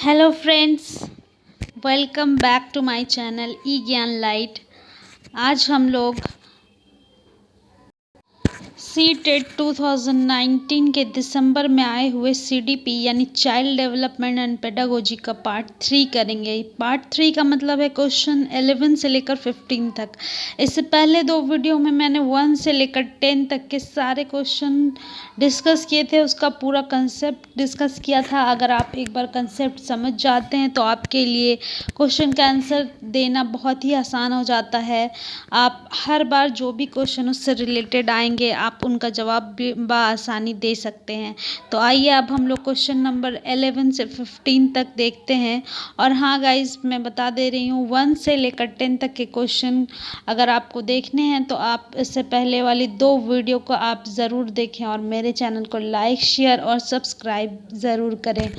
Hello friends, welcome back to my channel E Gyan Light. आज हम लोग सी-टेट 2019 के दिसंबर में आए हुए सीडीपी यानी चाइल्ड डेवलपमेंट एंड पेडागोजी का पार्ट 3 करेंगे। पार्ट 3 का मतलब है क्वेश्चन 11 से लेकर 15 तक। इससे पहले दो वीडियो में मैंने 1 से लेकर 10 तक के सारे क्वेश्चन डिस्कस किए थे, उसका पूरा कंसेप्ट डिस्कस किया था। अगर आप एक बार कंसेप्ट समझ जाते हैं तो आपके लिए क्वेश्चन का आंसर देना बहुत ही आसान हो जाता है। आप हर बार जो भी क्वेश्चन उससे रिलेटेड आएंगे आप उनका जवाब भी बआसानी दे सकते हैं। तो आइए अब हम लोग क्वेश्चन नंबर 11 से 15 तक देखते हैं। और हाँ गाइज, मैं बता दे रही हूँ 1 से लेकर 10 तक के क्वेश्चन अगर आपको देखने हैं तो आप इससे पहले वाली दो वीडियो को आप ज़रूर देखें और मेरे चैनल को लाइक, शेयर और सब्सक्राइब ज़रूर करें।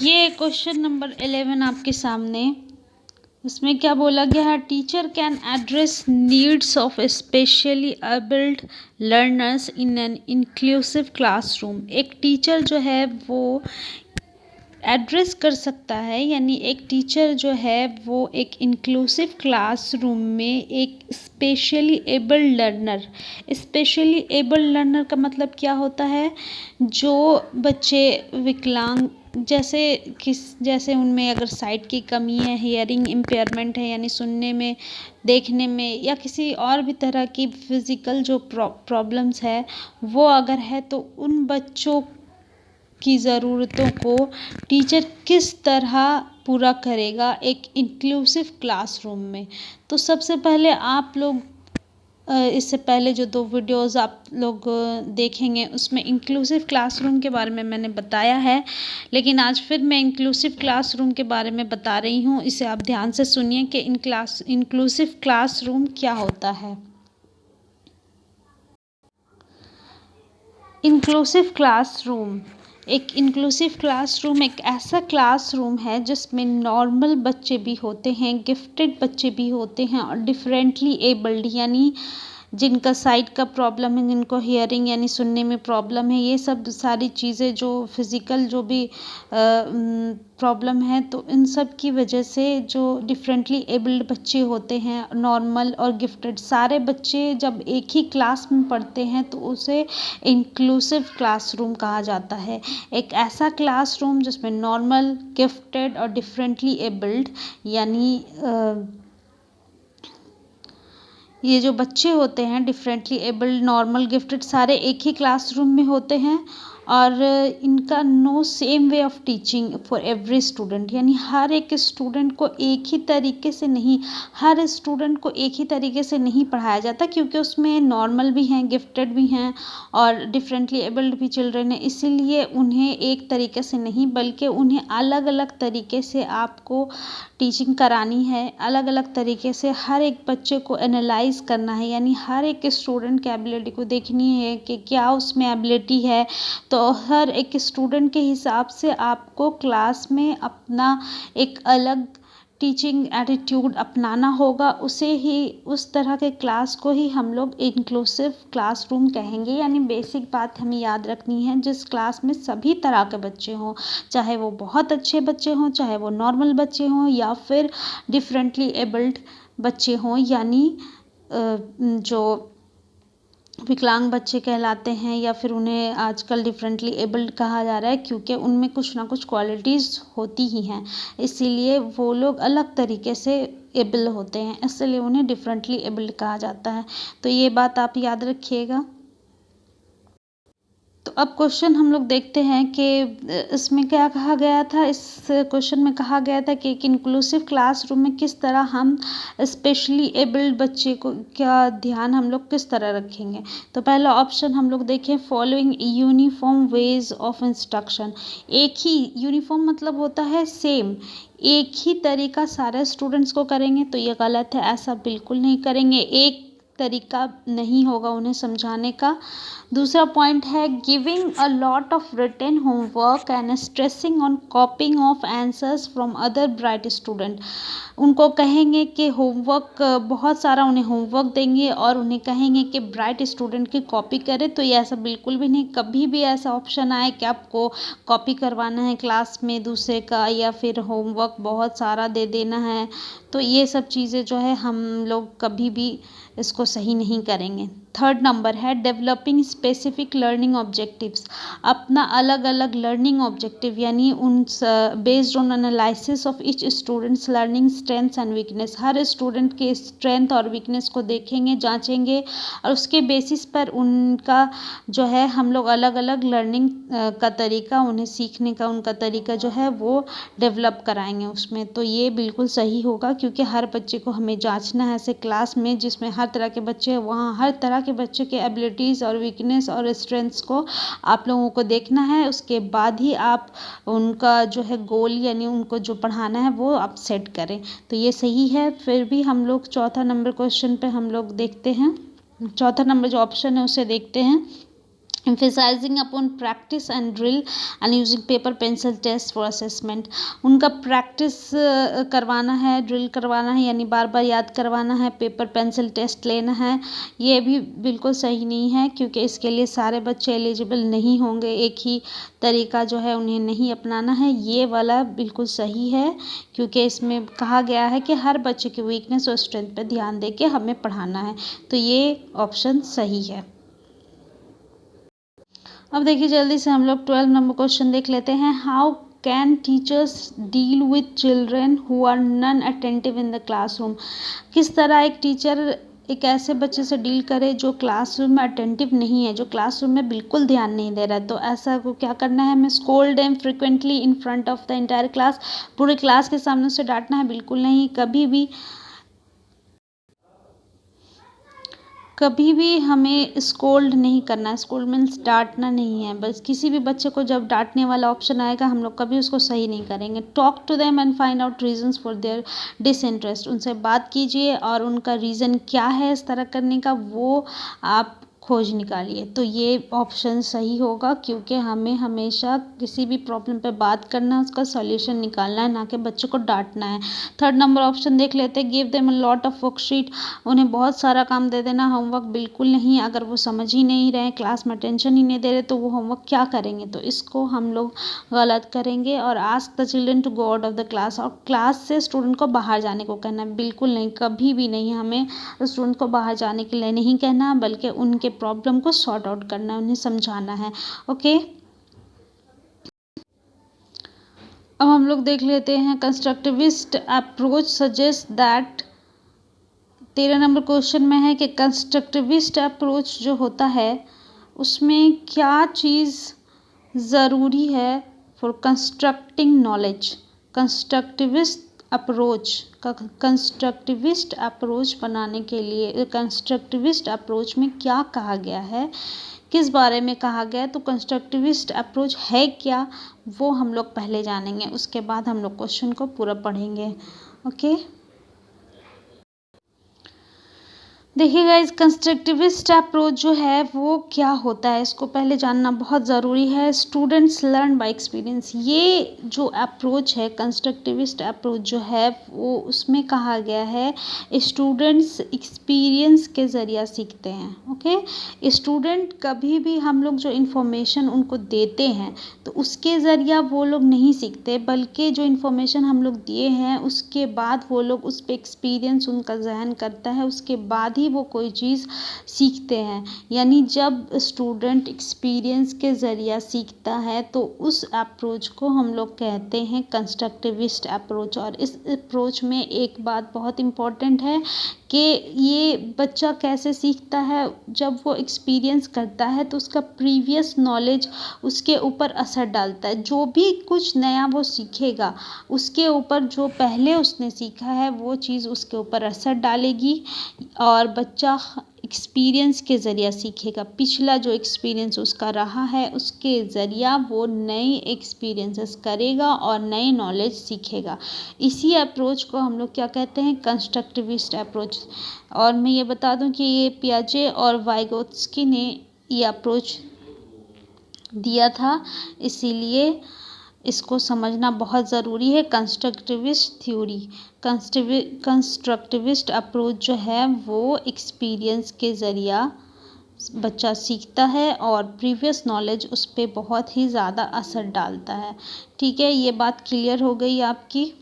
ये क्वेश्चन नंबर 11 आपके सामने, इसमें क्या बोला गया है? Teacher can address needs of specially abled learners in an inclusive classroom. एक टीचर जो है वो एड्रेस कर सकता है, यानी एक टीचर जो है वो एक इंक्लूसिव क्लासरूम में एक specially abled learner, specially abled learner का मतलब क्या होता है? जो बच्चे विकलांग जैसे उनमें अगर साइट की कमी है, हियरिंग इम्पेयरमेंट है यानी सुनने में, देखने में, या किसी और भी तरह की फिज़िकल जो प्रॉब्लम्स है वो अगर है, तो उन बच्चों की ज़रूरतों को टीचर किस तरह पूरा करेगा एक इंक्लूसिव क्लासरूम में। तो सबसे पहले आप लोग इससे पहले जो दो वीडियोस आप लोग देखेंगे उसमें इंक्लूसिव क्लासरूम के बारे में मैंने बताया है, लेकिन आज फिर मैं इंक्लूसिव क्लासरूम के बारे में बता रही हूँ। इसे आप ध्यान से सुनिए कि इंक्लूसिव क्लासरूम क्या होता है। इंक्लूसिव क्लासरूम एक ऐसा क्लासरूम है जिसमें नॉर्मल बच्चे भी होते हैं, गिफ्टेड बच्चे भी होते हैं और डिफरेंटली एबल्ड यानी जिनका साइट का प्रॉब्लम है, जिनको हियरिंग यानी सुनने में प्रॉब्लम है, ये सब सारी चीज़ें जो फिज़िकल जो भी प्रॉब्लम है, तो इन सब की वजह से जो डिफरेंटली एबल्ड बच्चे होते हैं, नॉर्मल और गिफ्टेड सारे बच्चे जब एक ही क्लास में पढ़ते हैं तो उसे इंक्लूसिव क्लासरूम कहा जाता है। एक ऐसा क्लासरूम जिसमें नॉर्मल, गिफ्टेड और डिफरेंटली एबल्ड यानी ये जो बच्चे होते हैं डिफरेंटली एबल्ड, नॉर्मल, गिफ्टेड सारे एक ही क्लासरूम में होते हैं और इनका no same way of teaching for every student, यानी हर एक स्टूडेंट को एक ही तरीके से नहीं, हर स्टूडेंट को एक ही तरीके से नहीं पढ़ाया जाता, क्योंकि उसमें नॉर्मल भी हैं, गिफ्टेड भी हैं और डिफरेंटली एबल्ड भी चिल्ड्रन हैं। इसीलिए उन्हें एक तरीके से नहीं बल्कि उन्हें अलग अलग तरीके से आपको टीचिंग करानी है, अलग अलग तरीके से हर एक बच्चे को एनालाइज करना है, यानी हर एक स्टूडेंट की एबिलिटी को देखनी है कि क्या उसमें एबिलिटी है। तो हर एक स्टूडेंट के हिसाब से आपको क्लास में अपना एक अलग टीचिंग एटीट्यूड अपनाना होगा, उसे ही उस तरह के क्लास को ही हम लोग इंक्लूसिव क्लासरूम कहेंगे। यानी बेसिक बात हमें याद रखनी है, जिस क्लास में सभी तरह के बच्चे हों, चाहे वो बहुत अच्छे बच्चे हों, चाहे वो नॉर्मल बच्चे हों या फिर डिफरेंटली एबल्ड बच्चे हों, यानी जो विकलांग बच्चे कहलाते हैं या फिर उन्हें आजकल डिफरेंटली एबल्ड कहा जा रहा है, क्योंकि उनमें कुछ ना कुछ क्वालिटीज़ होती ही हैं, इसीलिए वो लोग अलग तरीके से एबल होते हैं, इसलिए उन्हें डिफरेंटली एबल्ड कहा जाता है। तो ये बात आप याद रखिएगा। तो अब क्वेश्चन हम लोग देखते हैं कि इसमें क्या कहा गया था। इस क्वेश्चन में कहा गया था कि एक इंक्लूसिव क्लासरूम में किस तरह हम स्पेशली एबल्ड बच्चे को क्या ध्यान हम लोग किस तरह रखेंगे। तो पहला ऑप्शन हम लोग देखें, following uniform ways of instruction. एक ही, यूनिफॉर्म मतलब होता है सेम, एक ही तरीका सारे स्टूडेंट्स को करेंगे, तो ये गलत है, ऐसा बिल्कुल नहीं करेंगे। एक तरीका नहीं होगा उन्हें समझाने का। दूसरा पॉइंट है giving a lot of written homework and stressing on copying of answers from other bright student. उनको कहेंगे कि होमवर्क बहुत सारा उन्हें होमवर्क देंगे और उन्हें कहेंगे कि ब्राइट स्टूडेंट की कॉपी करें, तो ये ऐसा बिल्कुल भी नहीं। कभी भी ऐसा ऑप्शन आए कि आपको कॉपी करवाना है क्लास में दूसरे का या फिर होमवर्क बहुत सारा दे देना है, तो ये सब चीज़ें जो है हम लोग कभी भी इसको सही नहीं करेंगे। थर्ड नंबर है डेवलपिंग स्पेसिफिक लर्निंग ऑब्जेक्टिव्स। अपना अलग अलग लर्निंग ऑब्जेक्टिव यानी उन based on analysis of each students learning strengths and weakness. Her student के स्ट्रेंथ और वीकनेस को देखेंगे, जांचेंगे और उसके बेसिस पर उनका जो है हम लोग अलग अलग लर्निंग का तरीका, उन्हें सीखने का उनका तरीका जो है वो डेवलप कराएंगे उसमें। तो ये बिल्कुल सही होगा क्योंकि हर बच्चे को हमें जांचना है ऐसे क्लास में जिसमें हर तरह के बच्चे हैं, वहाँ हर तरह के बच्चे के एबिलिटीज़ और वीकनेस और स्ट्रेंथ्स को आप लोगों को देखना है। उसके बाद ही आप उनका जो है गोल यानी उनको जो पढ़ाना है वो आप सेट करें, तो ये सही है। फिर भी हम लोग चौथा नंबर क्वेश्चन पे हम लोग देखते हैं, चौथा नंबर जो ऑप्शन है उसे देखते हैं। emphasizing upon practice and drill and using paper pencil test for assessment। उनका प्रैक्टिस करवाना है, ड्रिल करवाना है यानी बार बार याद करवाना है, पेपर पेंसिल टेस्ट लेना है। ये भी बिल्कुल सही नहीं है क्योंकि इसके लिए सारे बच्चे एलिजिबल नहीं होंगे, एक ही तरीका जो है उन्हें नहीं अपनाना है। ये वाला बिल्कुल सही है क्योंकि इसमें कहा गया है कि हर बच्चे की वीकनेस और स्ट्रेंथ पर ध्यान दे के हमें पढ़ाना है, तो ये ऑप्शन सही है। अब देखिए जल्दी से हम लोग 12 नंबर क्वेश्चन देख लेते हैं। How can teachers deal with children who are non attentive in the classroom. किस तरह एक टीचर एक ऐसे बच्चे से डील करे जो क्लासरूम में अटेंटिव नहीं है, जो क्लासरूम में बिल्कुल ध्यान नहीं दे रहा है। तो ऐसा को क्या करना है, हमें scold them frequently in front of the entire class. पूरे क्लास के सामने उसे डांटना है बिल्कुल नहीं। कभी भी हमें स्कोल्ड नहीं करना है। स्कोल्ड मीन्स डांटना नहीं है। बस किसी भी बच्चे को जब डांटने वाला ऑप्शन आएगा हम लोग कभी उसको सही नहीं करेंगे। Talk to them and find out reasons for their disinterest. उनसे बात कीजिए और उनका रीज़न क्या है इस तरह करने का वो आप खोज निकालिए। तो ये ऑप्शन सही होगा क्योंकि हमें हमेशा किसी भी प्रॉब्लम पे बात करना है, उसका सॉल्यूशन निकालना है, ना कि बच्चे को डांटना है। थर्ड नंबर ऑप्शन देख लेते हैं। Give them a lot of worksheet. उन्हें बहुत सारा काम दे देना, होमवर्क बिल्कुल नहीं। अगर वो समझ ही नहीं रहे, क्लास में अटेंशन ही नहीं दे रहे, तो वो होमवर्क क्या करेंगे, तो इसको हम लोग गलत करेंगे। और ask the children to go out of the class. और क्लास से स्टूडेंट को बाहर जाने को कहना है, बिल्कुल नहीं, कभी भी नहीं। हमें स्टूडेंट को बाहर जाने के लिए नहीं कहना बल्कि उनके प्रॉब्लम को सॉर्ट आउट करना है, उन्हें समझाना है। ओके, अब हम लोग देख लेते हैं constructivist approach suggest that. 13 number question में है कि कंस्ट्रक्टिविस्ट अप्रोच जो होता है उसमें क्या चीज़ ज़रूरी है for constructing knowledge. Constructivist approach बनाने के लिए कंस्ट्रक्टिविस्ट अप्रोच में क्या कहा गया है, किस बारे में कहा गया है, तो कंस्ट्रक्टिविस्ट अप्रोच है क्या वो हम लोग पहले जानेंगे, उसके बाद हम लोग क्वेश्चन को पूरा पढ़ेंगे। ओके, देखिए गाइस, कंस्ट्रक्टिविस्ट अप्रोच जो है वो क्या होता है इसको पहले जानना बहुत ज़रूरी है। Students learn by experience. ये जो अप्रोच है कंस्ट्रक्टिविस्ट अप्रोच जो है वो उसमें कहा गया है स्टूडेंट्स एक्सपीरियंस के ज़रिए सीखते हैं। ओके, स्टूडेंट कभी भी हम लोग जो इन्फॉर्मेशन उनको देते हैं तो उसके ज़रिए वो लोग नहीं सीखते, बल्कि जो इन्फॉर्मेशन हम लोग दिए हैं उसके बाद वो लोग उस पर एक्सपीरियंस उनका जहन करता है, उसके बाद ही वो कोई चीज़ सीखते हैं। यानी जब स्टूडेंट एक्सपीरियंस के ज़रिए सीखता है तो उस अप्रोच को हम लोग कहते हैं कंस्ट्रक्टिविस्ट अप्रोच। और इस अप्रोच में एक बात बहुत इम्पॉर्टेंट है कि ये बच्चा कैसे सीखता है, जब वो एक्सपीरियंस करता है तो उसका प्रीवियस नॉलेज उसके ऊपर असर डालता है। जो भी कुछ नया वो सीखेगा उसके ऊपर जो पहले उसने सीखा है वो चीज़ उसके ऊपर असर डालेगी और बच्चा एक्सपीरियंस के ज़रिए सीखेगा। पिछला जो एक्सपीरियंस उसका रहा है उसके ज़रिया वो नए एक्सपीरियंसेस करेगा और नए नॉलेज सीखेगा। इसी अप्रोच को हम लोग क्या कहते हैं, कंस्ट्रक्टिविस्ट अप्रोच। और मैं ये बता दूं कि ये पियाजे और वाइगोत्स्की ने ये अप्रोच दिया था, इसीलिए इसको समझना बहुत ज़रूरी है। कंस्ट्रक्टिविस्ट थ्योरी, कंस्ट्रक्टिविस्ट अप्रोच जो है वो एक्सपीरियंस के ज़रिया बच्चा सीखता है और प्रीवियस नॉलेज उस पर बहुत ही ज़्यादा असर डालता है। ठीक है, ये बात क्लियर हो गई आपकी।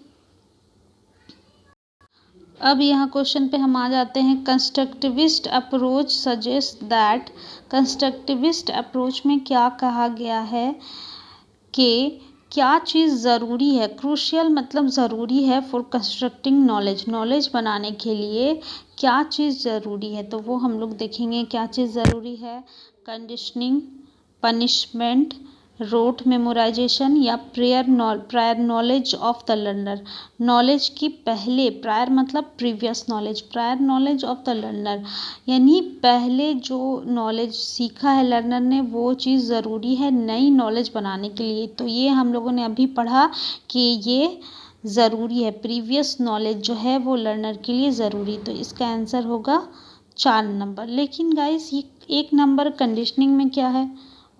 अब यहाँ क्वेश्चन पे हम आ जाते हैं। Constructivist approach suggest that, constructivist approach में क्या कहा गया है कि क्या चीज़ ज़रूरी है, क्रूशियल मतलब ज़रूरी है फॉर कंस्ट्रक्टिंग नॉलेज, नॉलेज बनाने के लिए क्या चीज़ ज़रूरी है, तो वो हम लोग देखेंगे क्या चीज़ ज़रूरी है। कंडीशनिंग, पनिशमेंट, रोट मेमोराइजेशन या prior knowledge of the learner. Knowledge की पहले, प्रायर मतलब previous knowledge, prior knowledge of the learner यानी पहले जो नॉलेज सीखा है लर्नर ने वो चीज़ ज़रूरी है नई नॉलेज बनाने के लिए। तो ये हम लोगों ने अभी पढ़ा कि ये ज़रूरी है, प्रीवियस नॉलेज जो है वो लर्नर के लिए ज़रूरी। तो इसका आंसर होगा 4 नंबर। लेकिन गाइस ये 1 नंबर कंडीशनिंग में क्या है,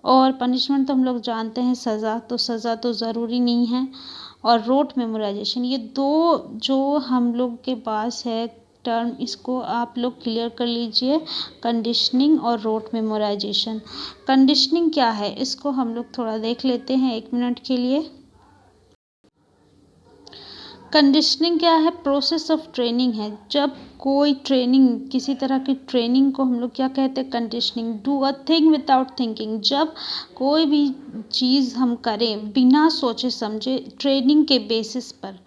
और पनिशमेंट तो हम लोग जानते हैं सज़ा, तो सज़ा तो ज़रूरी नहीं है। और रोट मेमोराइजेशन, ये दो जो हम लोग के पास है टर्म, इसको आप लोग क्लियर कर लीजिए, कंडीशनिंग और रोट मेमोराइजेशन। कंडीशनिंग क्या है इसको हम लोग थोड़ा देख लेते हैं 1 मिनट के लिए। कंडीशनिंग क्या है, प्रोसेस ऑफ ट्रेनिंग है। जब कोई ट्रेनिंग, किसी तरह की ट्रेनिंग को हम लोग क्या कहते हैं, conditioning. Do a thing without thinking, जब कोई भी चीज़ हम करें बिना सोचे समझे, ट्रेनिंग के बेसिस पर,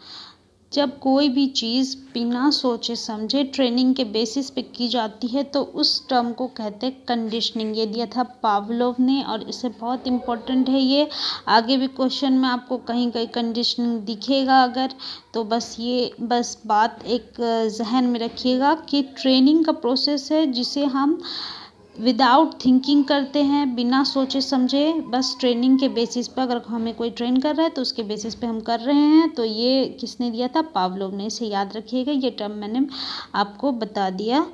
जब कोई भी चीज़ बिना सोचे समझे ट्रेनिंग के बेसिस पे की जाती है तो उस टर्म को कहते हैं कंडीशनिंग। ये दिया था पावलोव ने और इसे बहुत इम्पोर्टेंट है ये। आगे भी क्वेश्चन में आपको कहीं कहीं कंडीशनिंग दिखेगा अगर, तो बस बात एक जहन में रखिएगा कि ट्रेनिंग का प्रोसेस है जिसे हम विदाउट थिंकिंग करते हैं, बिना सोचे समझे, बस ट्रेनिंग के बेसिस पर। अगर हमें कोई ट्रेन कर रहा है तो उसके बेसिस पे हम कर रहे हैं। तो ये किसने दिया था, पावलोव ने। इसे याद रखिएगा, ये टर्म मैंने आपको बता दिया।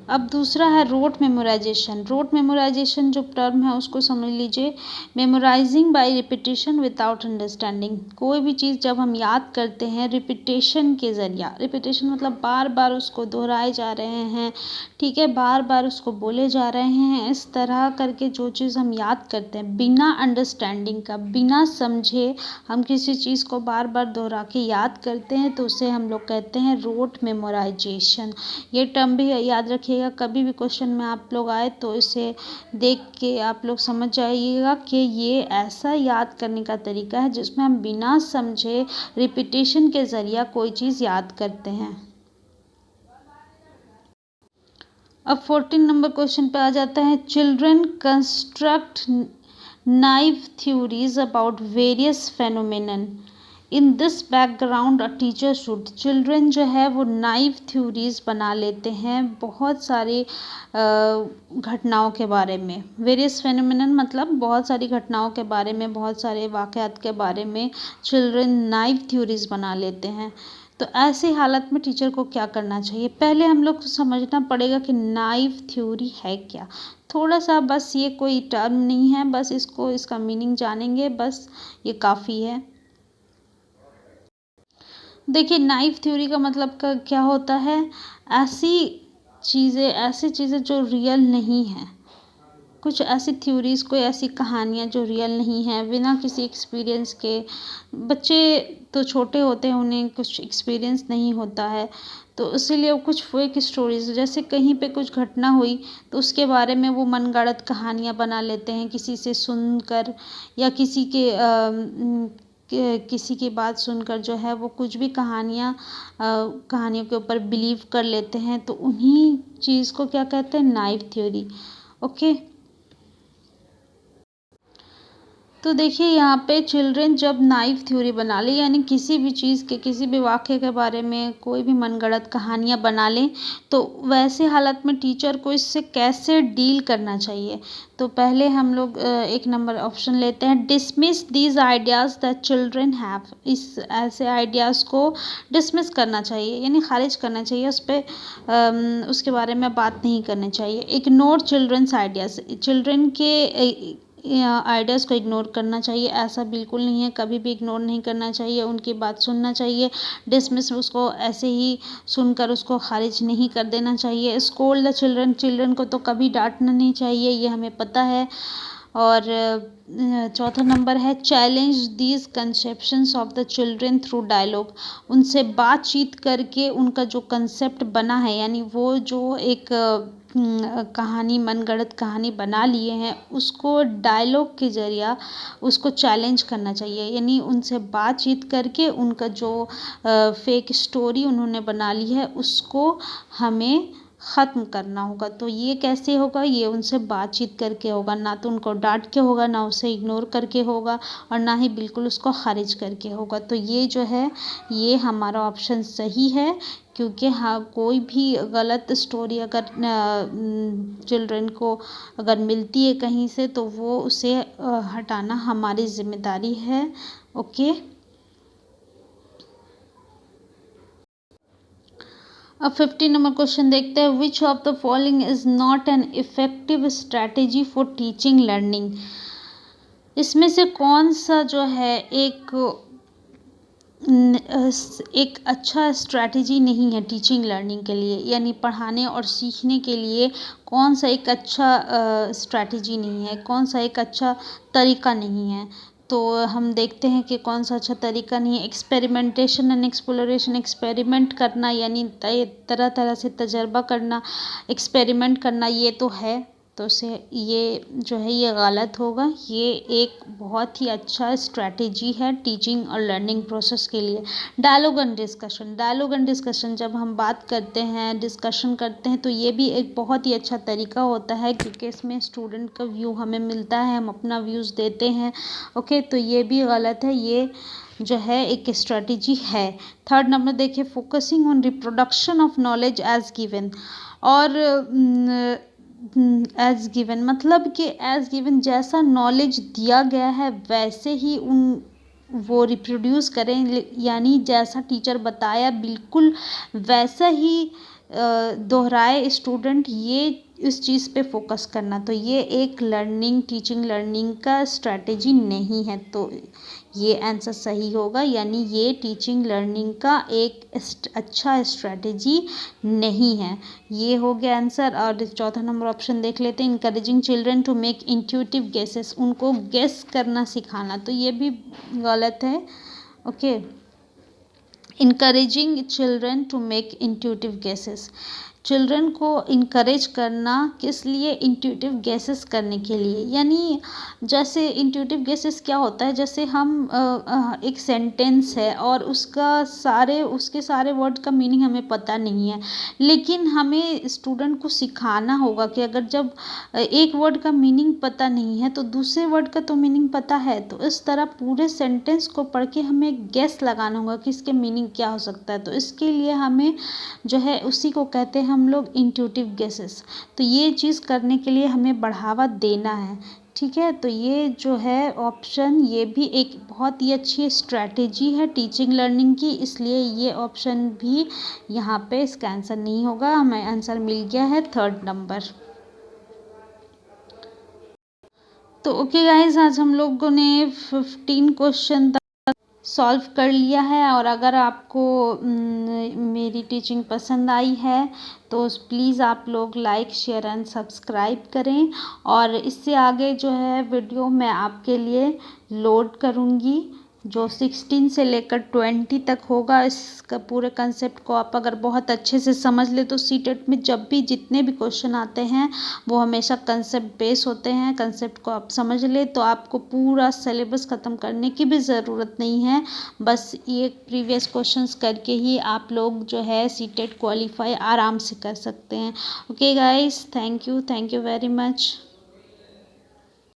अब दूसरा है रोट मेमोराइजेशन। रोट मेमोराइजेशन जो टर्म है उसको समझ लीजिए, memorising by repetition without understanding. कोई भी चीज़ जब हम याद करते हैं रिपीटेशन के ज़रिया, रिपीटेशन मतलब बार बार उसको दोहराए जा रहे हैं, ठीक है, बार बार उसको बोले जा रहे हैं, इस तरह करके जो चीज़ हम याद करते हैं बिना अंडरस्टैंडिंग का, बिना समझे हम किसी चीज़ को बार बार दोहरा के याद करते हैं तो उसे हम लोग कहते हैं रोट मेमोराइजेशन। ये टर्म भी याद रखिएगा, कभी भी क्वेश्चन में आप लोग आए तो इसे देख के आप लोग समझ जाइएगा कि ये ऐसा याद करने का तरीका है जिसमें हम बिना समझे रिपीटेशन के ज़रिए कोई चीज़ याद करते हैं। अब 14 नंबर क्वेश्चन पे आ जाता है। Children construct naive theories about various phenomenon. In this background a teacher should, children जो है वो नाइव थ्योरीज बना लेते हैं बहुत सारी घटनाओं के बारे में। वेरियस फेनोमेनन मतलब बहुत सारी घटनाओं के बारे में, बहुत सारे वाक़यात के बारे में चिल्ड्रन नाइव थ्योरीज बना लेते हैं। तो ऐसी हालत में टीचर को क्या करना चाहिए, पहले हम लोग को समझना पड़ेगा कि नाइव थ्योरी है क्या। थोड़ा सा बस, ये कोई टर्म नहीं है, बस इसको, इसका मीनिंग जानेंगे, बस ये काफ़ी है। देखिए नाइव थ्योरी का मतलब का क्या होता है, ऐसी चीज़ें जो रियल नहीं हैं, कुछ ऐसी थ्योरीज, कोई ऐसी कहानियाँ जो रियल नहीं हैं, बिना किसी एक्सपीरियंस के। बच्चे तो छोटे होते हैं, उन्हें कुछ एक्सपीरियंस नहीं होता है, तो इसीलिए वो कुछ फेक स्टोरीज, जैसे कहीं पे कुछ घटना हुई तो उसके बारे में वो मनगढ़ंत कहानियाँ बना लेते हैं किसी से सुनकर, या किसी की बात सुनकर जो है वो कुछ भी कहानियों के ऊपर बिलीव कर लेते हैं। तो उन्हीं चीज़ को क्या कहते हैं, नाइव थ्योरी। ओके। तो देखिए यहाँ पे चिल्ड्रन जब नाइव थ्योरी बना ले, यानी किसी भी चीज़ के, किसी भी वाक्य के बारे में कोई भी मनगढ़ंत कहानियाँ बना लें, तो वैसे हालत में टीचर को इससे कैसे डील करना चाहिए। तो पहले हम लोग एक नंबर ऑप्शन लेते हैं, dismiss these ideas that children have. इस ऐसे आइडियाज़ को डिसमिस करना चाहिए, यानी खारिज करना चाहिए, उस पर उसके बारे में बात नहीं करनी चाहिए। इग्नोर चिल्ड्रंस आइडियाज़, चिल्ड्रन के आइडियाज़ को इग्नोर करना चाहिए, ऐसा बिल्कुल नहीं है, कभी भी इग्नोर नहीं करना चाहिए, उनकी बात सुनना चाहिए। डिसमिस, उसको ऐसे ही सुनकर उसको खारिज नहीं कर देना चाहिए। स्कोल्ड द चिल्ड्रन, चिल्ड्रन को तो कभी डांटना नहीं चाहिए, ये हमें पता है। और चौथा नंबर है, challenge these conceptions of the children through dialogue. उनसे बातचीत करके उनका जो कंसेप्ट बना है, यानी वो जो एक कहानी, मनगढ़ंत कहानी बना लिए हैं, उसको डायलॉग के ज़रिया उसको चैलेंज करना चाहिए, यानी उनसे बातचीत करके उनका जो फेक स्टोरी उन्होंने बना ली है उसको हमें ख़त्म करना होगा। तो ये कैसे होगा, ये उनसे बातचीत करके होगा, ना तो उनको डांट के होगा, ना उसे इग्नोर करके होगा, और ना ही बिल्कुल उसको खारिज करके होगा। तो ये जो है, ये हमारा ऑप्शन सही है, क्योंकि हाँ, कोई भी गलत स्टोरी अगर चिल्ड्रन को अगर मिलती है कहीं से, तो वो उसे हटाना हमारी जिम्मेदारी है। ओके, अब 15 नंबर क्वेश्चन देखते हैं, which of the following is not an effective strategy for teaching learning. इसमें से कौन सा जो है एक अच्छा स्ट्रैटेजी नहीं है टीचिंग लर्निंग के लिए, यानी पढ़ाने और सीखने के लिए कौन सा एक अच्छा स्ट्रैटेजी नहीं है, कौन सा एक अच्छा तरीका नहीं है। तो हम देखते हैं कि कौन सा अच्छा तरीका नहीं है। एक्सपेरिमेंटेशन एंड एक्सप्लोरेशन, एक्सपेरिमेंट करना, यानी तरह तरह से तजर्बा करना, एक्सपेरिमेंट करना, ये तो है। तो से ये जो है ये गलत होगा। ये एक बहुत ही अच्छा स्ट्रैटेजी है टीचिंग और लर्निंग प्रोसेस के लिए। Dialogue and discussion, dialogue and discussion जब हम बात करते हैं, डिस्कशन करते हैं, तो ये भी एक बहुत ही अच्छा तरीका होता है, क्योंकि इसमें स्टूडेंट का व्यू हमें मिलता है, हम अपना व्यूज़ देते हैं। ओके, तो ये भी गलत है, ये जो है एक स्ट्रैटेजी है। थर्ड नंबर देखिए, focusing on reproduction of knowledge as given. और एज गिवन मतलब कि एज गिवन जैसा नॉलेज दिया गया है वैसे ही वो रिप्रोड्यूस करें, यानी जैसा टीचर बताया बिल्कुल वैसा ही दोहराए स्टूडेंट, ये इस चीज़ पे फोकस करना। तो ये एक टीचिंग लर्निंग का स्ट्रैटेजी नहीं है। तो ये आंसर सही होगा, यानी ये टीचिंग लर्निंग का एक अच्छा स्ट्रैटेजी नहीं है। ये हो गया आंसर। और चौथा नंबर ऑप्शन देख लेते हैं, encouraging children to make intuitive guesses, उनको गेस करना सिखाना, तो ये भी गलत है। Okay, encouraging children to make intuitive guesses, children को इनकरेज करना किस लिए, इंट्यूटिव गेसेस करने के लिए। यानी जैसे इंट्यूटिव गेसेस क्या होता है, जैसे हम एक सेंटेंस है और उसके सारे वर्ड का मीनिंग हमें पता नहीं है, लेकिन हमें स्टूडेंट को सिखाना होगा कि अगर जब एक वर्ड का मीनिंग पता नहीं है तो दूसरे वर्ड का तो मीनिंग पता है। तो इस तरह पूरे सेंटेंस को पढ़ के हमें गेस लगाना होगा कि इसके मीनिंग क्या हो सकता है। तो इसके लिए हमें जो है उसी को कहते हैं हम लोग इंट्यूटिव गेसेस। तो ये चीज़ करने के लिए हमें बढ़ावा देना है, ठीक है। तो ये जो है ऑप्शन, ये भी एक बहुत ही अच्छी स्ट्रैटेजी है टीचिंग लर्निंग की, इसलिए ये ऑप्शन भी यहाँ पे इसका आंसर नहीं होगा। हमें आंसर मिल गया है थर्ड नंबर। तो ओके गाइज, आज हम लोगों ने 15 क्वेश्चन सॉल्व कर लिया है। और अगर आपको मेरी टीचिंग पसंद आई है तो प्लीज़ आप लोग लाइक, शेयर एंड सब्सक्राइब करें। और इससे आगे जो है वीडियो मैं आपके लिए लोड करूँगी, जो 16 से लेकर 20 तक होगा। इसका पूरे कंसेप्ट को आप अगर बहुत अच्छे से समझ ले तो सीटेट में जब भी जितने भी क्वेश्चन आते हैं वो हमेशा कंसेप्ट बेस होते हैं। कंसेप्ट को आप समझ ले तो आपको पूरा सिलेबस ख़त्म करने की भी ज़रूरत नहीं है, बस ये प्रीवियस क्वेश्चंस करके ही आप लोग जो है सीटेट क्वालिफाई आराम से कर सकते हैं। Okay guys, thank you very much.